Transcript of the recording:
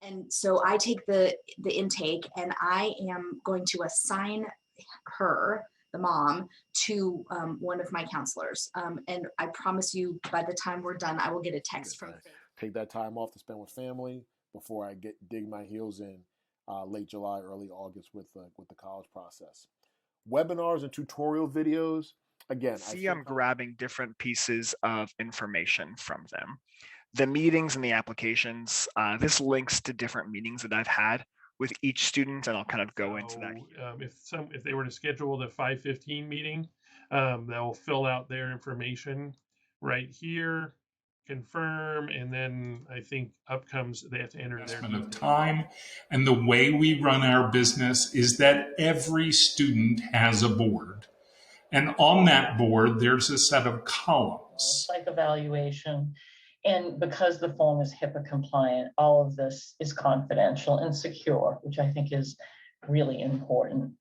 And so I take the intake, and I am going to assign her, the mom, to one of my counselors. And I promise you, by the time we're done, I will get a text from Faith. Take that time off to spend with family before I dig my heels in late July, early August with the college process. Webinars and tutorial videos. Again, I'm grabbing different pieces of information from them. The meetings and the applications, this links to different meetings that I've had with each student, and I'll kind of go into that. If they were to schedule the 5:15 meeting, they'll fill out their information right here, confirm, and then I think up comes they have to enter their investment of time. And the way we run our business is that every student has a board. And on that board, there's a set of columns. Psych evaluation. And because the form is HIPAA compliant, all of this is confidential and secure, which I think is really important.